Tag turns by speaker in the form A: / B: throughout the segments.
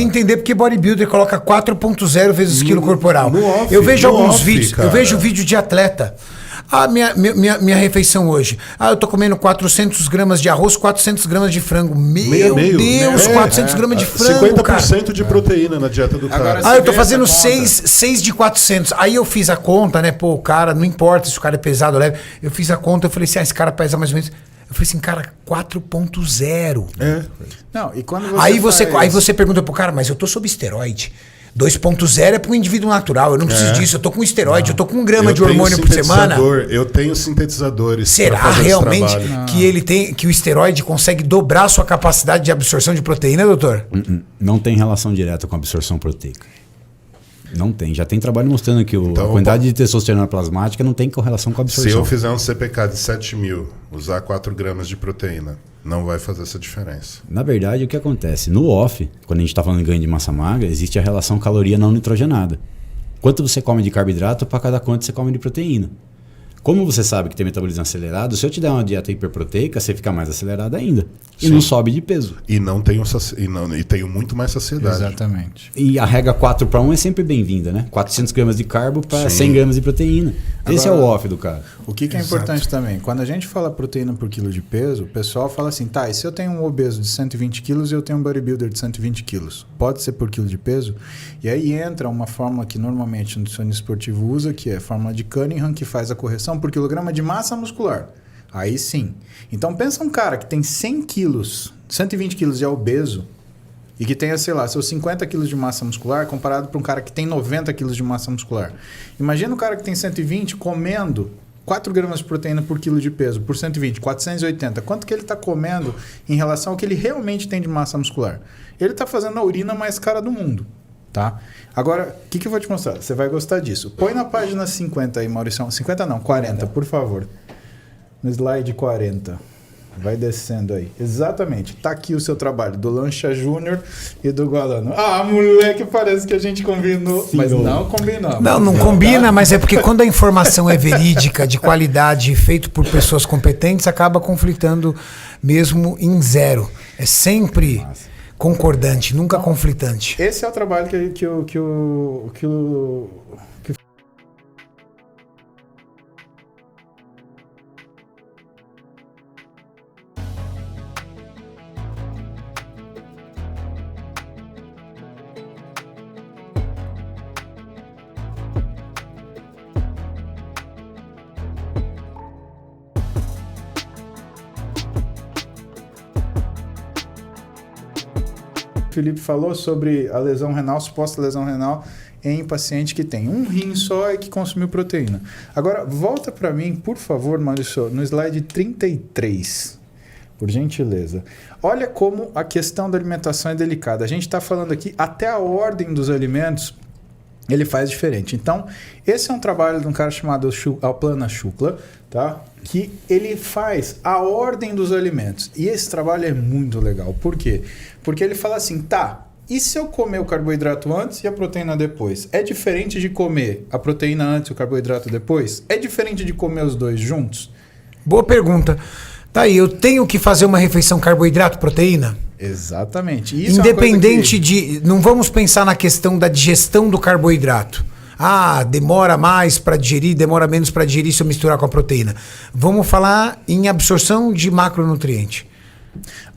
A: queria entender porque bodybuilder coloca 4.0 vezes quilo corporal.
B: Off,
A: eu vejo alguns
B: off,
A: vídeos,
B: cara.
A: eu vejo vídeo de atleta. Minha refeição hoje. Eu tô comendo 400 gramas de arroz, 400 gramas de frango. Meu Deus, 400 gramas de frango,
B: 50%
A: cara.
B: de proteína na dieta do cara.
C: Agora,
A: Eu tô fazendo 6 de 400. Aí eu fiz a conta, né? Pô, o cara, não importa se o cara é pesado ou leve. Eu fiz a conta, eu falei assim, esse cara pesa mais ou menos... Eu falei assim, cara, 4.0.
C: Não, e quando
A: Aí você pergunta pro cara, mas eu tô sob esteroide. 2.0 é para um indivíduo natural. Eu não preciso disso. Eu tô com esteroide, eu tô com 1 grama de hormônio por semana.
B: Eu tenho sintetizadores.
A: Será realmente que o esteroide consegue dobrar a sua capacidade de absorção de proteína, doutor?
D: Não tem relação direta com a absorção proteica. Não tem. Já tem trabalho mostrando que a quantidade de testosterona plasmática não tem correlação com a absorção.
B: Se eu fizer um CPK de 7.000, usar 4 gramas de proteína, não vai fazer essa diferença.
D: Na verdade, o que acontece? No off, quando a gente está falando de ganho de massa magra, existe a relação caloria não nitrogenada. Quanto você come de carboidrato para cada quanto você come de proteína. Como você sabe que tem metabolismo acelerado, se eu te der uma dieta hiperproteica, você fica mais acelerado ainda. E não sobe de peso.
B: E tenho muito mais saciedade.
C: Exatamente.
D: E a regra 4:1 é sempre bem-vinda, né? 400 gramas de carbo para 100 gramas de proteína. Esse é o off do cara.
C: O que é importante também? Quando a gente fala proteína por quilo de peso, o pessoal fala assim, tá, e se eu tenho um obeso de 120 quilos e eu tenho um bodybuilder de 120 quilos? Pode ser por quilo de peso? E aí entra uma fórmula que normalmente o nutricionista esportivo usa, que é a fórmula de Cunningham, que faz a correção por quilograma de massa muscular. Aí sim. Então pensa um cara que tem 100 quilos, 120 quilos e é obeso, e que tenha, sei lá, seus 50 quilos de massa muscular comparado para um cara que tem 90 quilos de massa muscular. Imagina o cara que tem 120 comendo 4 gramas de proteína por quilo de peso, por 120, 480. Quanto que ele está comendo em relação ao que ele realmente tem de massa muscular? Ele está fazendo a urina mais cara do mundo. Tá? Agora, o que eu vou te mostrar? Você vai gostar disso. Põe na página 50 aí, Maurício. 50 não, 40, por favor. No slide 40. Vai descendo aí. Exatamente. Tá aqui o seu trabalho do Lancha Júnior e do Gualano. Ah, moleque, parece que a gente combinou. Sim, mas não combinamos.
A: Não combina, mas é porque quando a informação é verídica, de qualidade, feito por pessoas competentes, acaba conflitando mesmo em zero. É sempre concordante, nunca conflitante.
C: Esse é o trabalho que o Felipe falou sobre a lesão renal, suposta lesão renal em paciente que tem um rim só e que consumiu proteína. Agora, volta para mim, por favor, Maurício, no slide 33, por gentileza. Olha como a questão da alimentação é delicada. A gente está falando aqui até a ordem dos alimentos, ele faz diferente. Então, esse é um trabalho de um cara chamado Alplana Shukla, tá? Que ele faz a ordem dos alimentos. E esse trabalho é muito legal. Por quê? Porque ele fala assim, tá, e se eu comer o carboidrato antes e a proteína depois? É diferente de comer a proteína antes e o carboidrato depois? É diferente de comer os dois juntos?
A: Boa pergunta. Tá aí, eu tenho que fazer uma refeição carboidrato-proteína?
C: Exatamente. Isso
A: independente de... Não vamos pensar na questão da digestão do carboidrato. Ah, demora mais para digerir, demora menos para digerir se eu misturar com a proteína. Vamos falar em absorção de macronutriente.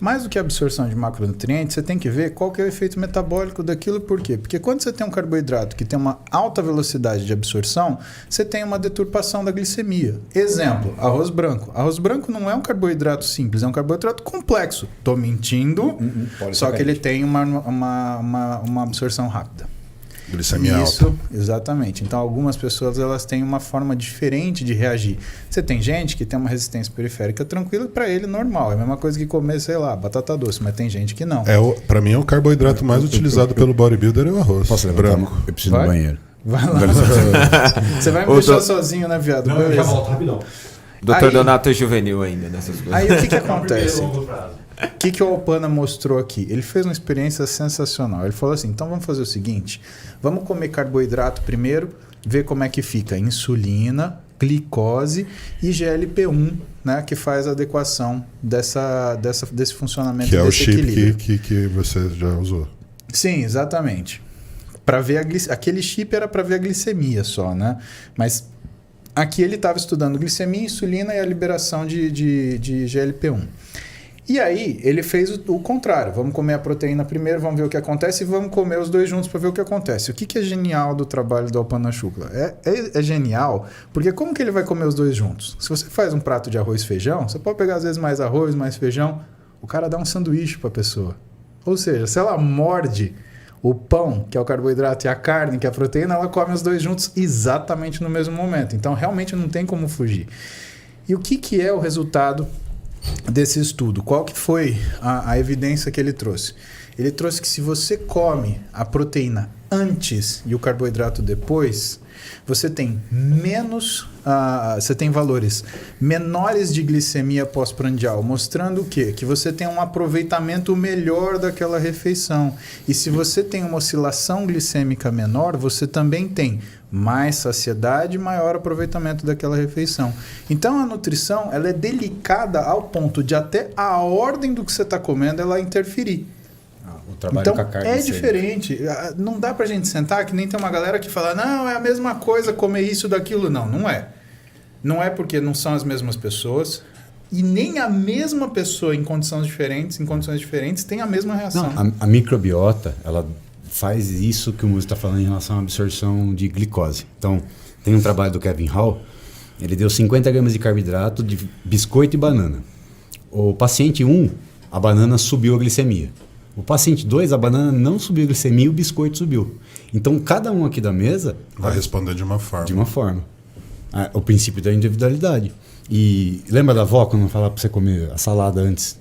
C: Mais do que a absorção de macronutrientes, você tem que ver qual que é o efeito metabólico daquilo. Por quê? Porque quando você tem um carboidrato que tem uma alta velocidade de absorção, você tem uma deturpação da glicemia. Exemplo, arroz branco. Arroz branco não é um carboidrato simples, é um carboidrato complexo. Estou mentindo, só que ele tem uma absorção rápida.
B: Glicemia alta.
C: Exatamente. Então, algumas pessoas elas têm uma forma diferente de reagir. Você tem gente que tem uma resistência periférica tranquila, para ele normal. É a mesma coisa que comer, sei lá, batata doce, mas tem gente que não.
B: Para mim, é o carboidrato mais utilizado pelo bodybuilder é o arroz.
D: Posso levantar? Branco. Eu preciso do banheiro.
C: Vai lá. Você vai me deixar sozinho, né, viado?
E: Não, eu já volto rapidão.
F: Doutor Donato é juvenil ainda nessas coisas.
C: Aí o que acontece? O que o Alplana mostrou aqui? Ele fez uma experiência sensacional. Ele falou assim, então vamos fazer o seguinte, vamos comer carboidrato primeiro, ver como é que fica insulina, glicose e GLP-1, né, que faz a adequação desse funcionamento,
B: que é
C: desse
B: o chip
C: equilíbrio.
B: que você já usou.
C: Sim, exatamente. Para ver aquele chip era para ver a glicemia só, né? Mas aqui ele estava estudando glicemia, insulina e a liberação de GLP-1. E aí ele fez o contrário. Vamos comer a proteína primeiro, vamos ver o que acontece e vamos comer os dois juntos para ver o que acontece. O que é genial do trabalho do Alpana Shukla? É genial, porque como que ele vai comer os dois juntos? Se você faz um prato de arroz e feijão, você pode pegar às vezes mais arroz, mais feijão, o cara dá um sanduíche para a pessoa. Ou seja, se ela morde o pão, que é o carboidrato, e a carne, que é a proteína, ela come os dois juntos exatamente no mesmo momento. Então realmente não tem como fugir. E o que é o resultado desse estudo? Qual que foi a evidência que ele trouxe? Ele trouxe que se você come a proteína antes e o carboidrato depois, você tem você tem valores menores de glicemia pós-prandial, mostrando o quê? Que você tem um aproveitamento melhor daquela refeição. E se você tem uma oscilação glicêmica menor, você também tem mais saciedade e maior aproveitamento daquela refeição. Então a nutrição ela é delicada ao ponto de até a ordem do que você está comendo ela interferir.
D: O trabalho
C: Então
D: com a carne
C: é
D: seria.
C: diferente. Não dá pra gente sentar que nem tem uma galera que fala não, é a mesma coisa comer isso, daquilo. Não é. Não é porque não são as mesmas pessoas e nem a mesma pessoa em condições diferentes tem a mesma reação.
D: Não, a microbiota, ela faz isso que o Muzi está falando em relação à absorção de glicose. Então, tem um trabalho do Kevin Hall, ele deu 50 gramas de carboidrato de biscoito e banana. O paciente 1, a banana subiu a glicemia. O paciente 2, a banana não subiu a glicemia e o biscoito subiu. Então, cada um aqui da mesa
B: Vai responder de uma forma.
D: de uma forma. O princípio da individualidade. E lembra da avó quando falava para você comer a salada antes?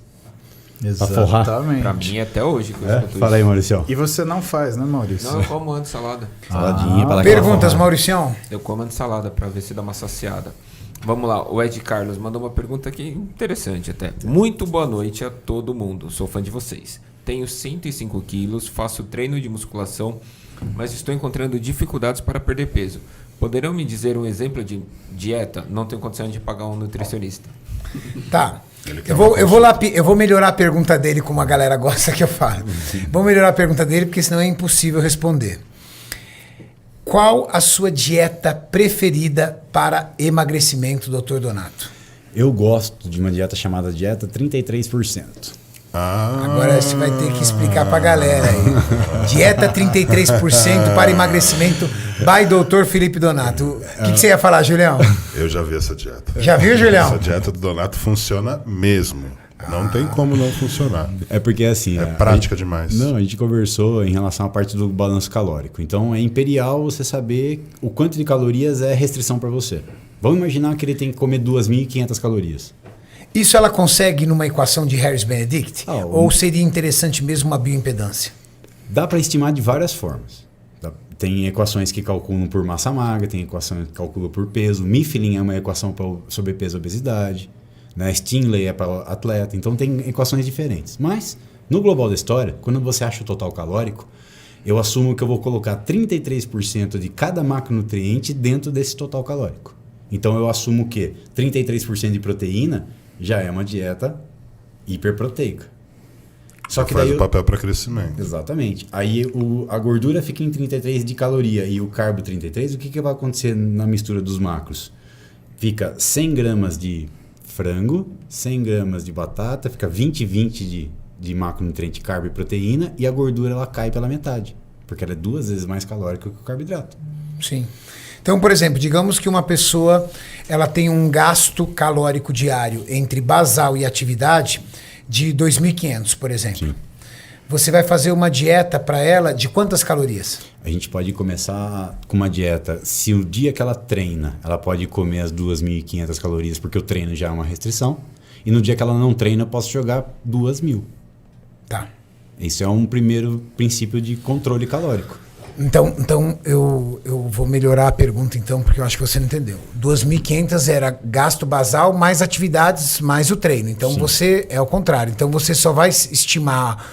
D: Pra forrar?
C: Exatamente.
F: Pra mim, até hoje. Que eu
D: É?
F: escuto
D: Fala aí,
F: isso.
D: Maurício.
C: E você não faz, né, Maurício?
F: Não, eu como antes salada.
D: Saladinha para dar aquela
A: Perguntas,
D: forrada.
A: Mauricião?
F: Eu como antes salada pra ver se dá uma saciada. Vamos lá, o Ed Carlos mandou uma pergunta aqui interessante até. Muito boa noite a todo mundo, sou fã de vocês. Tenho 105 quilos, faço treino de musculação, mas estou encontrando dificuldades para perder peso. Poderão me dizer um exemplo de dieta? Não tenho condição de pagar um nutricionista.
A: Tá. Eu vou melhorar a pergunta dele, como a galera gosta que eu falo. Vou melhorar a pergunta dele, porque senão é impossível responder. Qual a sua dieta preferida para emagrecimento, Dr. Donato?
D: Eu gosto de uma dieta chamada dieta 33%.
A: Agora você vai ter que explicar pra galera aí. Dieta 33% para emagrecimento by Dr. Felipe Donato. O que você ia falar, Julião?
B: Eu já vi essa dieta.
A: Já viu, Julião?
B: Essa dieta do Donato funciona mesmo. Não tem como não funcionar.
D: É porque assim...
B: É prática demais.
D: Não, a gente conversou em relação à parte do balanço calórico. Então é imperial você saber o quanto de calorias é restrição para você. Vamos imaginar que ele tem que comer 2.500 calorias.
A: Isso ela consegue numa equação de Harris-Benedict? Ou seria interessante mesmo uma bioimpedância?
D: Dá para estimar de várias formas. Tem equações que calculam por massa magra, tem equações que calculam por peso. Mifflin é uma equação para sobrepeso e obesidade. Né? Stinley é para atleta. Então tem equações diferentes. Mas, no global da história, quando você acha o total calórico, eu assumo que eu vou colocar 33% de cada macronutriente dentro desse total calórico. Então eu assumo que 33% de proteína já é uma dieta hiperproteica. Só que
B: faz
D: daí
B: o papel para crescimento.
D: Exatamente. Aí a gordura fica em 33 de caloria e o carbo 33. O que vai acontecer na mistura dos macros? Fica 100 gramas de frango, 100 gramas de batata, fica 20 de macronutriente, carbo e proteína, e a gordura ela cai pela metade, porque ela é 2 vezes mais calórica que o carboidrato.
A: Sim. Então, por exemplo, digamos que uma pessoa ela tem um gasto calórico diário entre basal e atividade de 2.500, por exemplo.
D: Sim.
A: Você vai fazer uma dieta para ela de quantas calorias?
D: A gente pode começar com uma dieta. Se o dia que ela treina, ela pode comer as 2.500 calorias, porque o treino já é uma restrição. E no dia que ela não treina, eu posso jogar 2.000.
A: Tá.
D: Isso é um primeiro princípio de controle calórico.
A: Então eu vou melhorar a pergunta, então, porque eu acho que você não entendeu. 2.500 era gasto basal mais atividades mais o treino. Então
D: Sim.
A: você é o contrário. Então você só vai estimar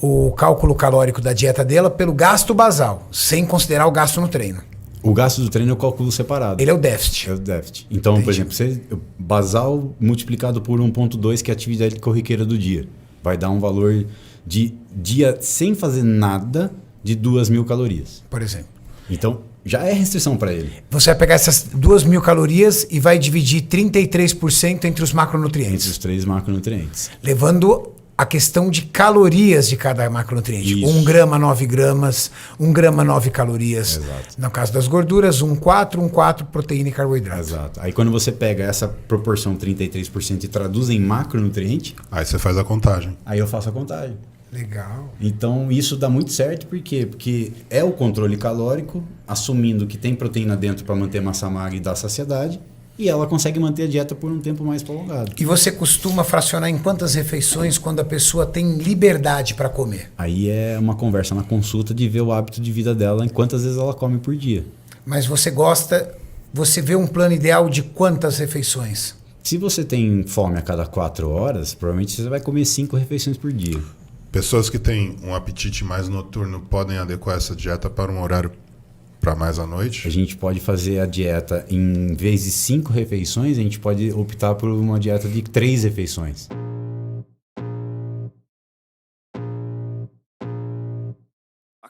A: o cálculo calórico da dieta dela pelo gasto basal, sem considerar o gasto no treino.
D: O gasto do treino eu calculo separado.
A: Ele é o déficit.
D: É o déficit. Então, por exemplo, basal multiplicado por 1,2, que é a atividade corriqueira do dia, vai dar um valor de dia sem fazer nada de 2.000 calorias.
A: Por exemplo.
D: Então, já é restrição para ele.
A: Você vai pegar essas 2.000 calorias e vai dividir 33% entre os
D: Entre
A: macronutrientes.
D: os 3 macronutrientes.
A: Levando a questão de calorias de cada macronutriente.
D: Isso.
A: 1 grama, 9 gramas, 1 grama, 9 calorias.
D: Exato.
A: No caso das gorduras, 1,4 proteína e carboidrato.
D: Exato. Aí quando você pega essa proporção 33% e traduz em macronutriente,
B: Aí você faz a contagem.
D: aí eu faço a contagem.
A: Legal.
D: Então isso dá muito certo, por quê? Porque é o controle calórico, assumindo que tem proteína dentro para manter massa magra e dar saciedade, e ela consegue manter a dieta por um tempo mais prolongado.
A: E você costuma fracionar em quantas refeições quando a pessoa tem liberdade para comer?
D: Aí é uma conversa na consulta de ver o hábito de vida dela, em quantas vezes ela come por dia.
A: Mas você vê um plano ideal de quantas refeições?
D: Se você tem fome a cada 4 horas, provavelmente você vai comer 5 refeições por dia.
B: Pessoas que têm um apetite mais noturno podem adequar essa dieta para um horário para mais à
D: A
B: noite?
D: gente pode fazer a dieta, em vez de 5 refeições, a gente pode optar por uma dieta de 3 refeições.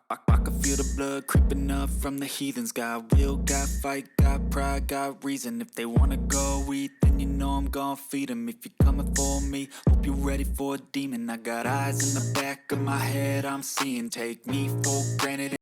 E: I can feel the blood creeping up from the heathens. Got will, got fight, got pride, got reason. If they wanna go eat, then you know I'm gonna feed them. If you're coming for me, hope you're ready for a demon. I got eyes in the back of my head, I'm seeing. Take me for granted.